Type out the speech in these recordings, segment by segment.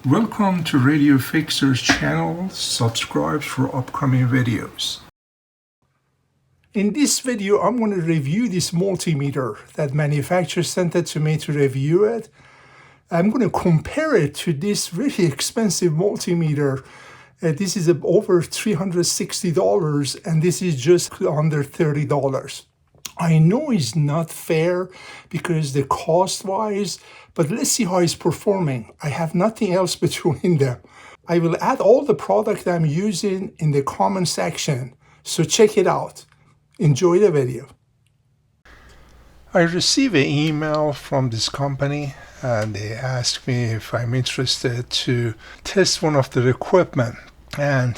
Welcome to Radio Fixer's channel. Subscribe for upcoming videos. In this video, I'm going to review this multimeter that manufacturer sent it to me to review it. I'm going to compare it to this really expensive multimeter. This is over $360 and this is just under $30. I know it's not fair because the cost-wise, but let's see how it's performing. I have nothing else between them. I will add all the product I'm using in the comment section, so check it out. Enjoy the video. I received an email from this company and they asked me if I'm interested to test one of their equipment and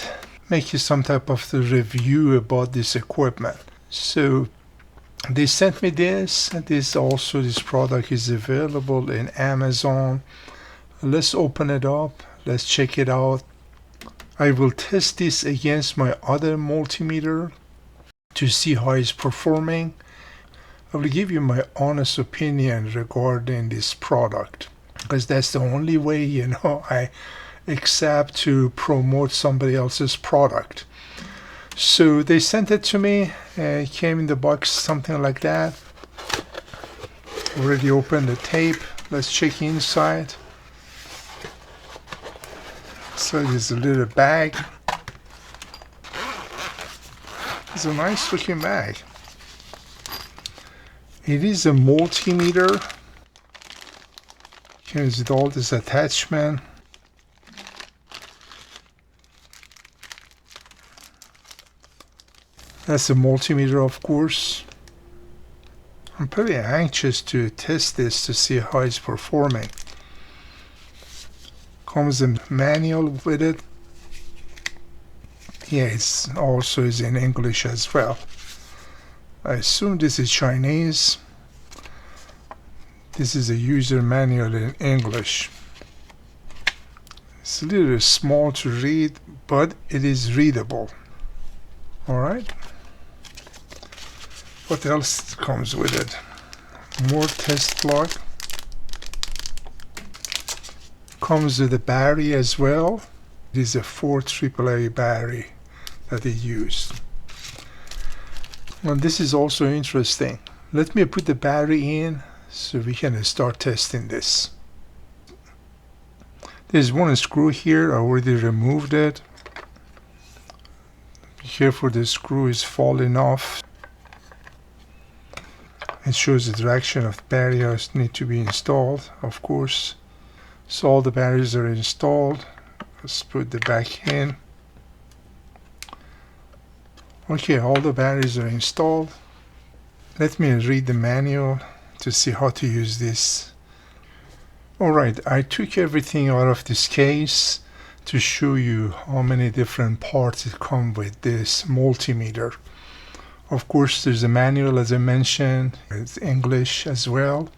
make you some type of the review about this equipment. So they sent me this, and this product is available in Amazon. Let's open it up, let's check it out. I will test this against my other multimeter to see how it's performing. I will give you my honest opinion regarding this product, because that's the only way, I accept to promote somebody else's product. So they sent it to me. It came in the box, something like that. Already opened the tape. Let's check inside. So there's a little bag. It's a nice looking bag. It is a multimeter. Comes with all this attachment. That's a multimeter, of course. I'm pretty anxious to test this to see how it's performing. Comes a manual with it. Yeah, it's also is in English as well. I assume this is Chinese. This is a user manual in English. It's a little small to read, but it is readable. Alright. What else comes with it? More test plug. Comes with a battery as well. It is a 4 AAA battery that they used. And this is also interesting. Let me put the battery in so we can start testing this. There's one screw here. I already removed it. Be careful, the screw is falling off. It shows the direction of the batteries need to be installed, of course. So all the batteries are installed. Let's put the back in. Okay, all the batteries are installed. Let me read the manual to see how to use this. Alright, I took everything out of this case to show you how many different parts it come with this multimeter. Of course, there's a manual, as I mentioned. It's English as well.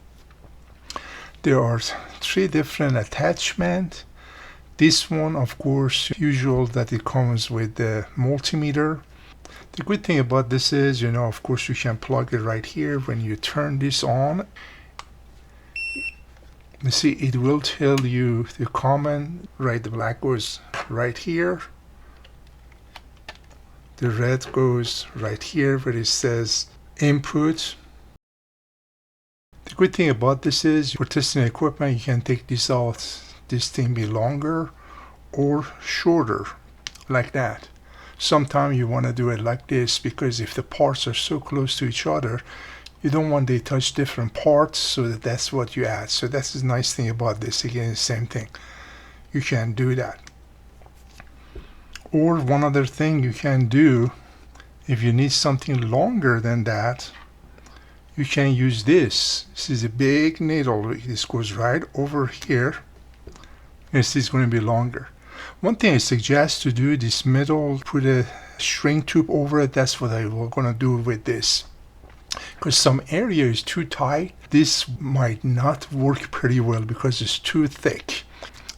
There are 3 different attachments. This one, of course, usual that it comes with the multimeter. The good thing about this is, of course, you can plug it right here. When you turn this on, you see it will tell you the common, right? The black goes right here. The red goes right here where it says input. The good thing about this is for testing equipment, you can take this out. This thing be longer or shorter, like that. Sometimes you want to do it like this because if the parts are so close to each other, you don't want they touch different parts, so that's what you add. So that's the nice thing about this. Again, same thing. You can do that. Or one other thing you can do, if you need something longer than that, you can use this. This is a big needle. This goes right over here. This is going to be longer. One thing I suggest to do, this middle, put a shrink tube over it. That's what I'm going to do with this. Because some area is too tight, this might not work pretty well because it's too thick.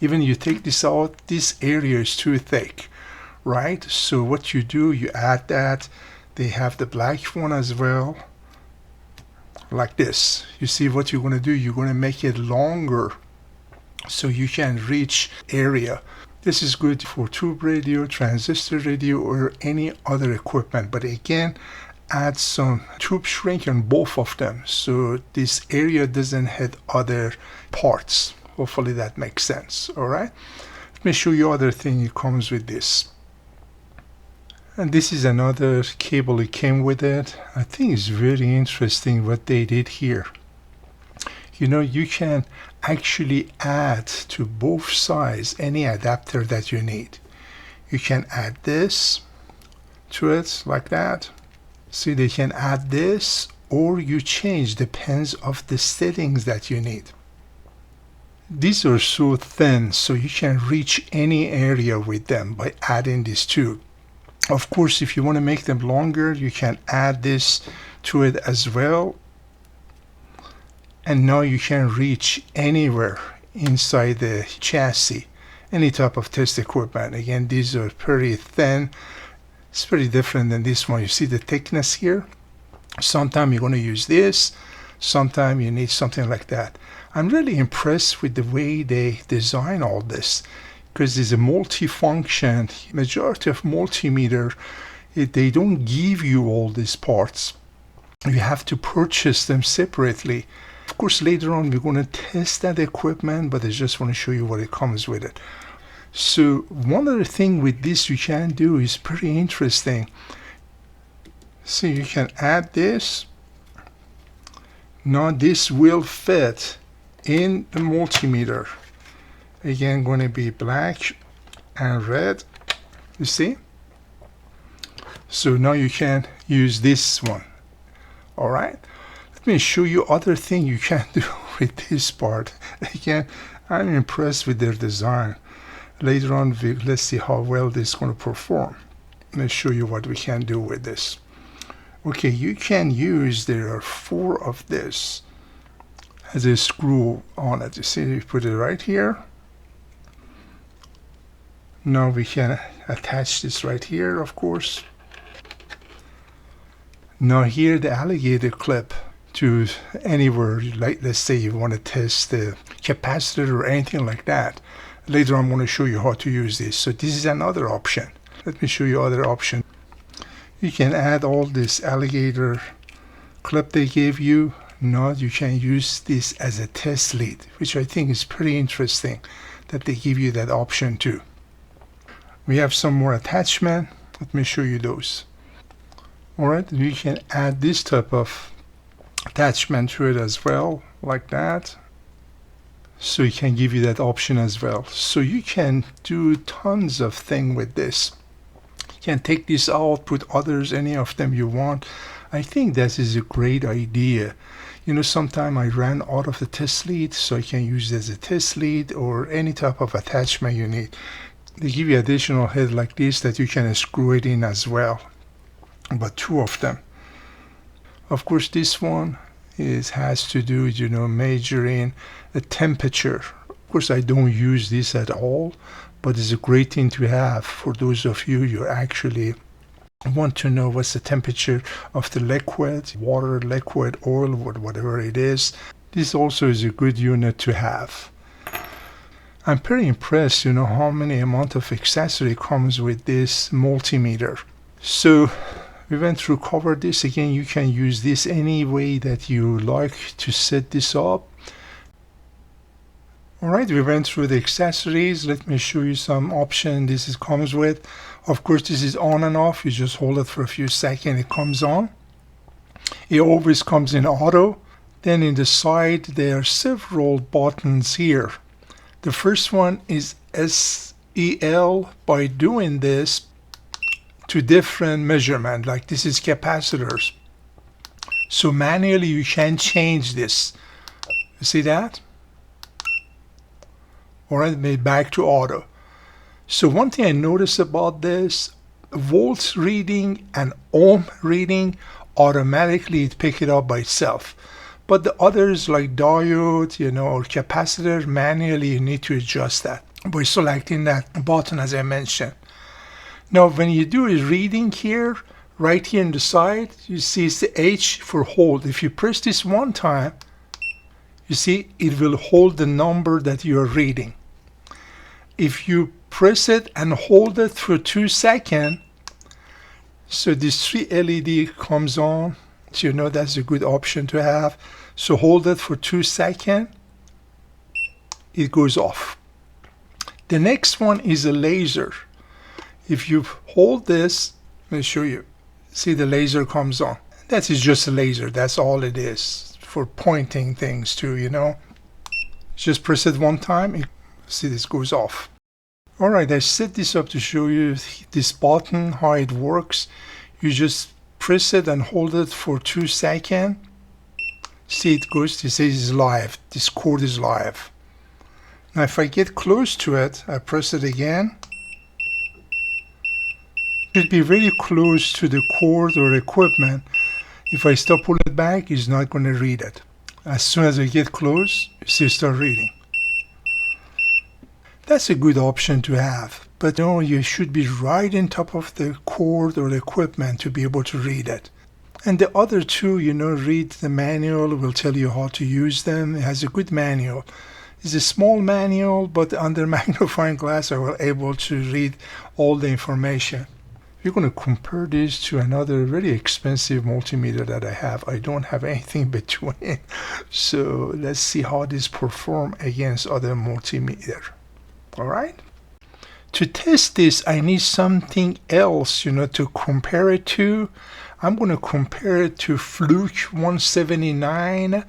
Even you take this out, this area is too thick. Right, so what you do, you add that. They have the black one as well, like this. You see what you're going to do, you're going to make it longer so you can reach area. This is good for tube radio, transistor radio, or any other equipment, but again, add some tube shrink on both of them so this area doesn't hit other parts. Hopefully that makes sense. All right, let me show you other thing it comes with this. And this is another cable it came with it. I think it's very interesting what they did here. You know, you can actually add to both sides any adapter that you need. You can add this to it like that. See, they can add this, or you change, depends of the settings that you need. These are so thin, so you can reach any area with them by adding this tube. Of course, if you want to make them longer, you can add this to it as well. And now you can reach anywhere inside the chassis, any type of test equipment. Again, these are pretty thin. It's pretty different than this one. You see the thickness here? Sometimes you're going to use this. Sometimes you need something like that. I'm really impressed with the way they design all this, because it's a multi-function. Majority of multimeter, they don't give you all these parts. You have to purchase them separately. Of course, later on we're going to test that equipment, but I just want to show you what it comes with it. So one other thing with this you can do is pretty interesting. So you can add this. Now this will fit in the multimeter. Again, going to be black and red. You see? So now you can use this one. All right. Let me show you other thing you can do with this part. Again, I'm impressed with their design. Later on, let's see how well this is going to perform. Let me show you what we can do with this. Okay, you can use, there are 4 of this as a screw on it. You see, you put it right here. Now we can attach this right here, of course. Now here the alligator clip to anywhere, like let's say you want to test the capacitor or anything like that. Later I'm going to show you how to use this. So this is another option. Let me show you other option. You can add all this alligator clip they gave you. Now you can use this as a test lead, which I think is pretty interesting that they give you that option too. We have some more attachment. Let me show you those. Alright, you can add this type of attachment to it as well, like that. So it can give you that option as well. So you can do tons of things with this. You can take this out, put others, any of them you want. I think that is a great idea. You know, sometimes I ran out of the test lead, so I can use it as a test lead or any type of attachment you need. They give you additional head like this that you can screw it in as well, but 2 of them. Of course, this one has to do with, you know, measuring the temperature. Of course, I don't use this at all, but it's a great thing to have for those of you who actually want to know what's the temperature of the liquid, water, liquid, oil, whatever it is. This also is a good unit to have. I'm pretty impressed, you know, how many amount of accessory comes with this multimeter. So we went through, covered this. Again, you can use this any way that you like to set this up. Alright, we went through the accessories. Let me show you some options this comes with. Of course, this is on and off. You just hold it for a few seconds, it comes on. It always comes in auto. Then in the side, there are several buttons here. The first one is SEL. By doing this to different measurement, like this is capacitors. So manually you can change this. You see that? Alright, made back to auto. So one thing I noticed about this, volts reading and ohm reading, automatically it pick it up by itself. But the others like diode, you know, or capacitor, manually you need to adjust that by selecting that button as I mentioned. Now when you do a reading here, right here on the side, you see it's the H for hold. If you press this one time, You see, it will hold the number that you're reading. If you press it and hold it for 2 seconds, so this 3 LED comes on, so you know that's a good option to have. So hold it for 2 seconds, it goes off. The next one is a laser. If you hold this, let me show you. See, the laser comes on. That is just a laser, that's all it is, for pointing things to, you know. Just press it one time, see, this goes off. Alright, I set this up to show you this button, how it works. You just press it and hold it for 2 seconds. See, it goes, it says it's live, this cord is live. Now if I get close to it, I press it again. It should be very close to the cord or equipment. If I stop pull it back, it's not going to read it. As soon as I get close, you see it start reading. That's a good option to have, but no, you should be right on top of the cord or the equipment to be able to read it. And the other two, you know, read the manual, will tell you how to use them. It has a good manual. It's a small manual, but under magnifying glass I was able to read all the information. We're going to compare this to another very expensive multimeter that I have. I don't have anything between. So let's see how this performs against other multimeter. Alright? To test this, I need something else, you know, to compare it to. I'm going to compare it to Fluke 179.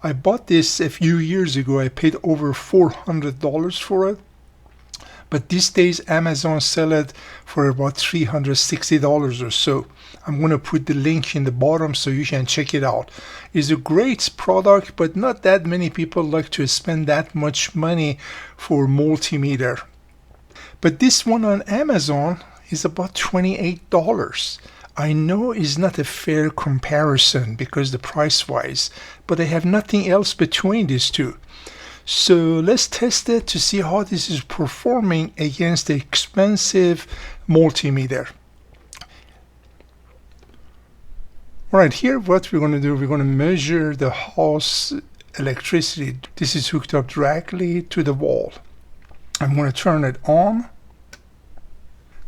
I bought this a few years ago. I paid over $400 for it. But these days, Amazon sell it for about $360 or so. I'm going to put the link in the bottom so you can check it out. It's a great product, but not that many people like to spend that much money for multimeter. But this one on Amazon is about $28. I know it's not a fair comparison because the price-wise, but I have nothing else between these two. So let's test it to see how this is performing against the expensive multimeter. Alright, here what we're going to do, we're going to measure the house electricity. This is hooked up directly to the wall. I'm going to turn it on.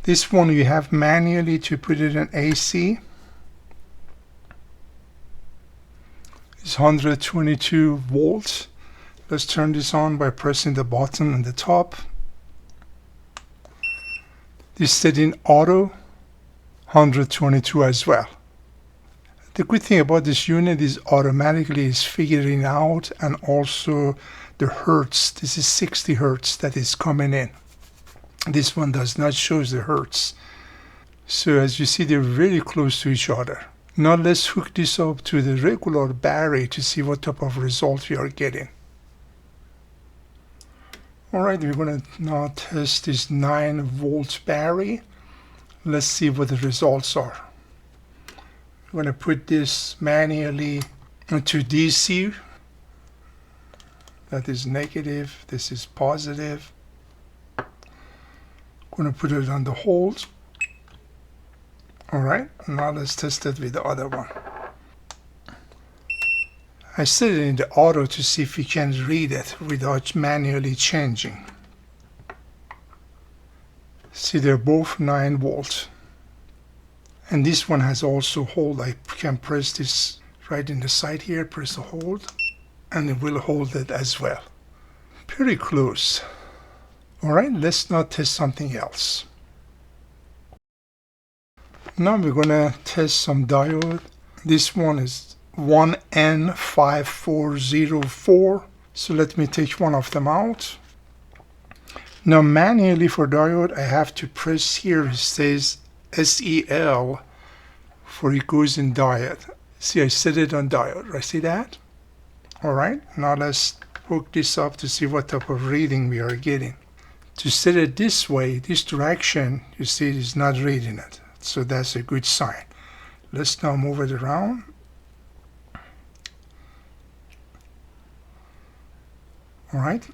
This one you have manually to put it in AC. It's 122 volts. Let's turn this on by pressing the button on the top. This is set in auto, 122 as well. The good thing about this unit is automatically is figuring out, and also the hertz. This is 60 hertz that is coming in. This one does not show the hertz. So as you see, they're very close to each other. Now let's hook this up to the regular battery to see what type of result we are getting. Alright, we're going to now test this 9 volt battery. Let's see what the results are. I'm going to put this manually into DC. That is negative. This is positive. I'm going to put it on the hold. Alright, now let's test it with the other one. I set it in the auto to see if we can read it without manually changing. See, they're both 9 volts. And this one has also hold. I can press this right in the side here, press the hold, and it will hold it as well. Pretty close. Alright, let's now test something else. Now we're going to test some diode. This one is 1N5404. So let me take one of them out. Now manually for diode, I have to press here. It says SEL for it goes in diode. See, I set it on diode. I see that? Alright, now let's hook this up to see what type of reading we are getting. To set it this way, this direction, you see it is not reading it. So that's a good sign. Let's now move it around. Alright,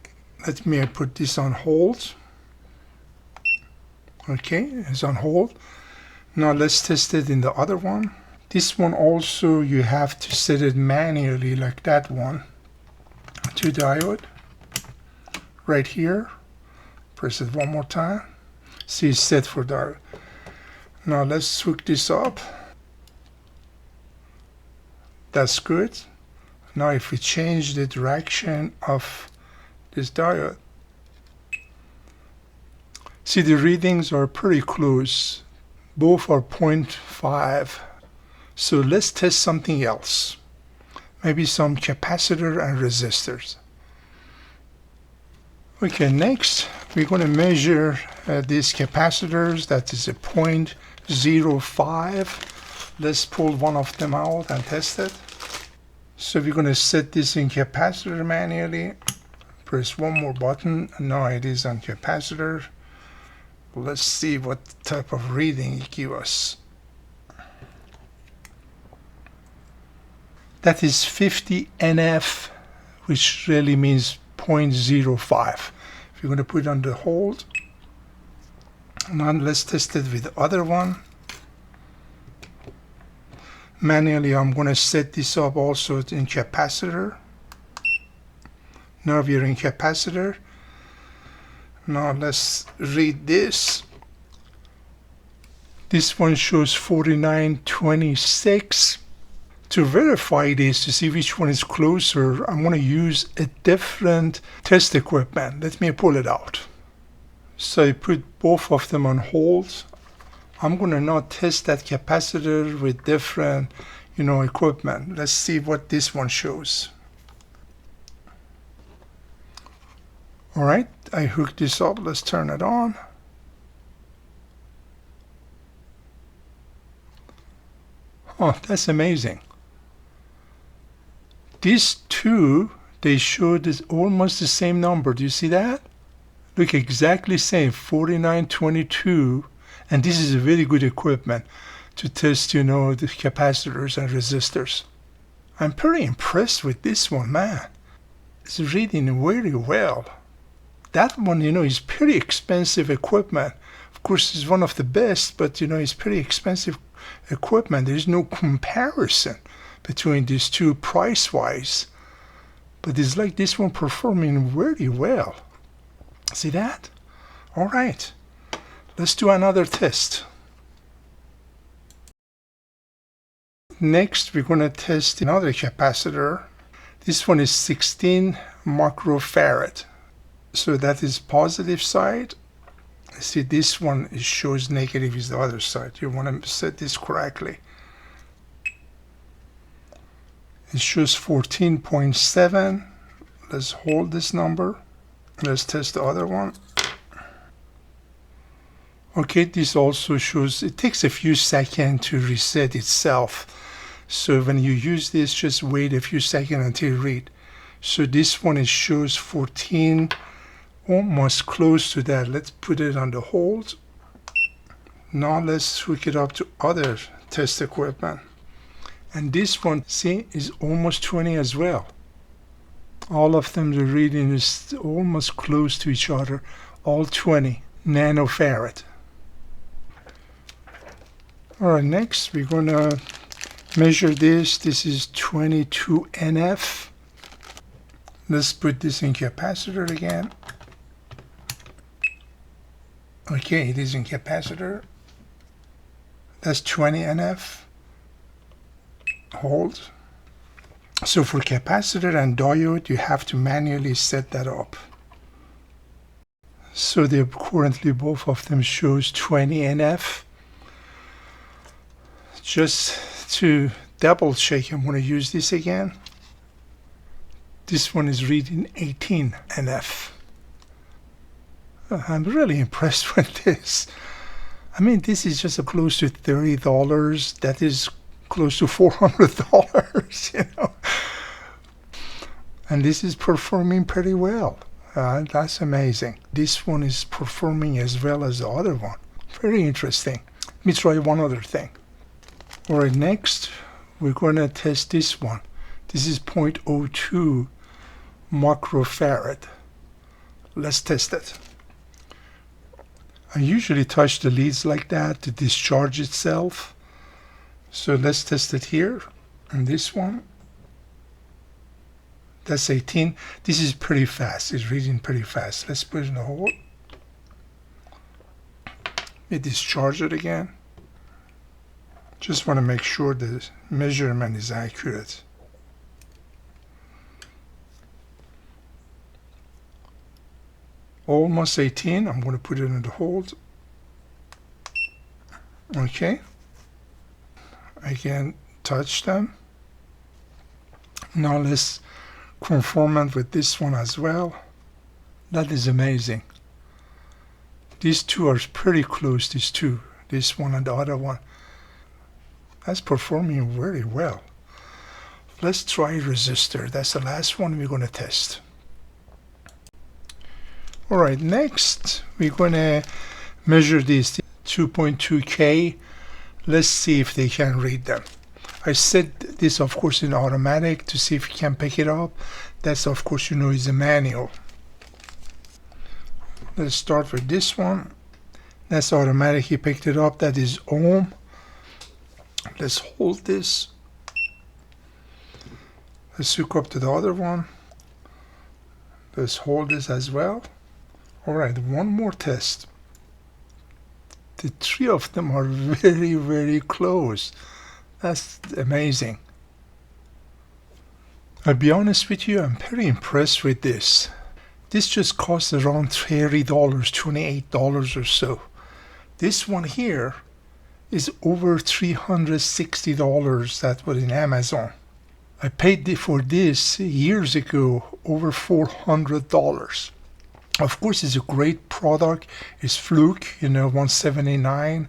let me put this on hold. Okay, it's on hold. Now let's test it in the other one. This one also you have to set it manually like that one. to diode right here. Press it one more time. See, it's set for diode. Now let's hook this up. That's good. Now if we change the direction of this diode, see, the readings are pretty close. Both are 0.5. So let's test something else. Maybe some capacitor and resistors. Okay, next we're going to measure these capacitors. That is a 0.05. Let's pull one of them out and test it. So we're going to set this in capacitor manually. Press one more button, and now it is on capacitor. Let's see what type of reading it gives us. That is 50 NF, which really means 0.05. If you're going to put it on the hold, now let's test it with the other one. Manually, I'm going to set this up also in capacitor. Now we're in capacitor. Now let's read this. This one shows 49.26. To verify this, to see which one is closer, I'm going to use a different test equipment. Let me pull it out. So I put both of them on hold. I'm going to now test that capacitor with different, equipment. Let's see what this one shows. All right, I hooked this up. Let's turn it on. Oh, that's amazing. These two, they showed almost the same number. Do you see that? Look, exactly same, 49.22. And this is a very good equipment to test, the capacitors and resistors. I'm pretty impressed with this one, man. It's reading very well. That one, is pretty expensive equipment. Of course, it's one of the best, but, it's pretty expensive equipment. There's no comparison between these two price-wise. But it's like this one performing very well. See that? All right. Let's do another test. Next, we're going to test another capacitor. This one is 16 microfarad. So that is positive side. See, this one shows negative is the other side. You want to set this correctly. It shows 14.7. Let's hold this number. Let's test the other one. Okay, this also shows, it takes a few seconds to reset itself. So when you use this, just wait a few seconds until you read. So this one, it shows 14, almost close to that. Let's put it on the hold. Now let's hook it up to other test equipment. And this one, see, is almost 20 as well. All of them, the reading is almost close to each other, all 20 nanofarad. All right, next we're going to measure this. This is 22 NF. Let's put this in capacitor again. Okay, it is in capacitor. That's 20 NF. Hold. So for capacitor and diode, you have to manually set that up. So they currently both of them shows 20 NF. Just to double check, I'm going to use this again. This one is reading 18 NF. I'm really impressed with this. I mean, this is just close to $30. That is close to $400, And this is performing pretty well. That's amazing. This one is performing as well as the other one. Very interesting. Let me try one other thing. All right, next we're going to test this one. This is 0.02 microfarad. Let's test it. I usually touch the leads like that to discharge itself. So let's test it here. And this one. That's 18. This is pretty fast. It's reading pretty fast. Let's put it in the hole. We discharge it again. Just want to make sure the measurement is accurate. Almost 18. I'm going to put it in the hold. Okay. Again, touch them. Now let's conform it with this one as well. That is amazing. These two are pretty close, these two. This one and the other one. That's performing very well. Let's try resistor. That's the last one we're going to test. Alright, next we're going to measure these 2.2K. Let's see if they can read them. I set this, of course, in automatic to see if you can pick it up. That's, of course, is a manual. Let's start with this one. That's automatic. He picked it up. That is ohm. Let's hold this. Let's hook up to the other one. Let's hold this as well. Alright, one more test. The three of them are very, very close. That's amazing. I'll be honest with you, I'm pretty impressed with this. This just costs around $30, $28 or so. This one here is over $360. That was in Amazon. I paid for this years ago over $400. Of course, it's a great product. It's Fluke, 179.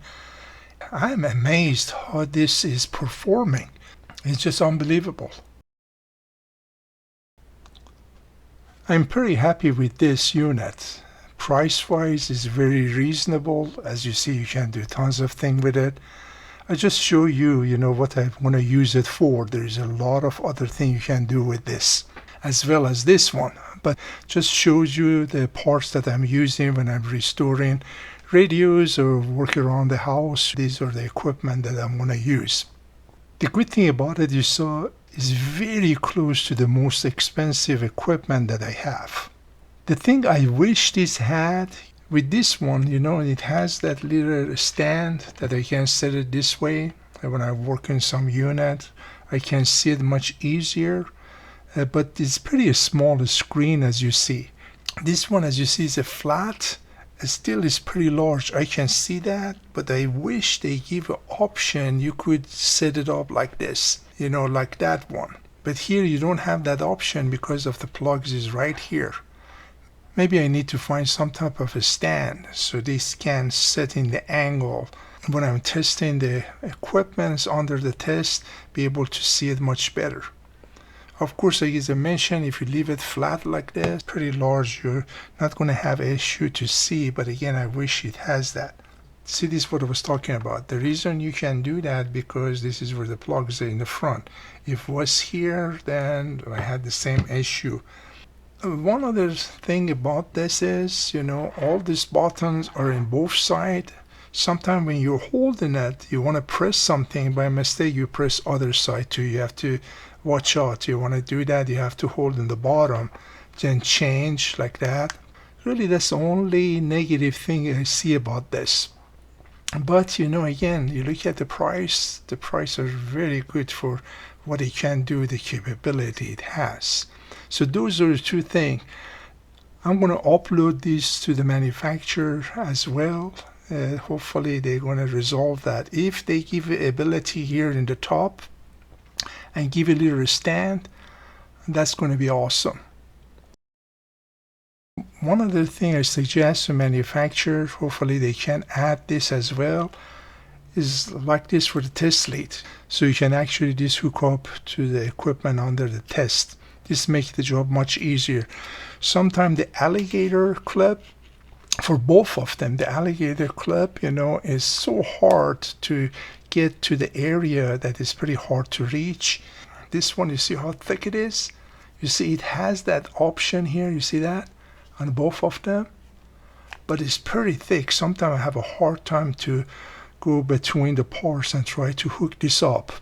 I'm amazed how this is performing. It's just unbelievable. I'm pretty happy with this unit. Price-wise, it's very reasonable. As you see, you can do tons of things with it. I just show you, what I want to use it for. There's a lot of other things you can do with this, as well as this one. But just shows you the parts that I'm using when I'm restoring radios or work around the house. These are the equipment that I'm going to use. The good thing about it, you saw, is very close to the most expensive equipment that I have. The thing I wish this had, with this one, it has that little stand that I can set it this way. When I work in some unit, I can see it much easier. But it's pretty small screen, as you see. This one, as you see, is a flat. It still is pretty large. I can see that, but I wish they give an option. You could set it up like this, like that one. But here you don't have that option because of the plugs is right here. Maybe I need to find some type of a stand so this can set in the angle. When I'm testing the equipment under the test, be able to see it much better. Of course, as I mentioned, if you leave it flat like this, pretty large, you're not going to have an issue to see. But again, I wish it has that. See, this is what I was talking about. The reason you can do that because this is where the plugs are in the front. If it was here, then I had the same issue. One other thing about this is, all these buttons are in both sides. Sometimes when you're holding it, you want to press something. By mistake, you press other side too. You have to watch out. You want to do that, you have to hold in the bottom, then change like that. Really, that's the only negative thing I see about this. But, again, you look at the price are very good for what it can do, the capability it has. So those are the two things. I'm going to upload these to the manufacturer as well. Hopefully they're going to resolve that. If they give the ability here in the top and give a little stand, that's going to be awesome. One other thing I suggest to manufacturer, hopefully they can add this as well, is like this for the test lead. So you can actually just hook up to the equipment under the test. This makes the job much easier. Sometimes the alligator clip, for both of them, the alligator clip, is so hard to get to the area that is pretty hard to reach. This one, you see how thick it is? You see it has that option here, you see that? On both of them. But it's pretty thick. Sometimes I have a hard time to go between the parts and try to hook this up.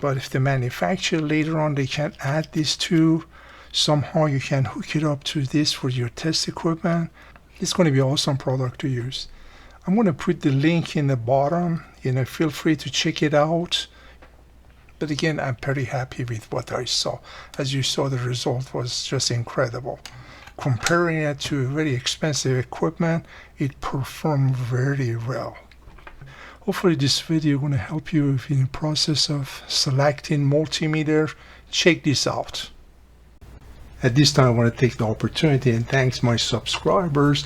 But if the manufacturer later on they can add this to, somehow you can hook it up to this for your test equipment, it's going to be an awesome product to use. I'm going to put the link in the bottom. Feel free to check it out. But again, I'm pretty happy with what I saw. As you saw, the result was just incredible. Comparing it to very expensive equipment, it performed very well. Hopefully this video is going to help you in the process of selecting multimeter. Check this out. At this time, I want to take the opportunity and thank my subscribers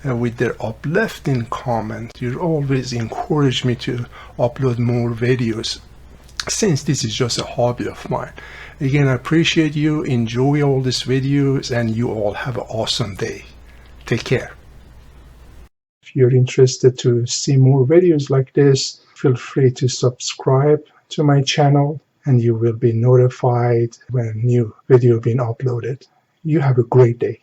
with their uplifting comments. You always encourage me to upload more videos, since this is just a hobby of mine. Again, I appreciate you. Enjoy all these videos, and you all have an awesome day. Take care. If you're interested to see more videos like this, feel free to subscribe to my channel, and you will be notified when a new video being uploaded. You have a great day.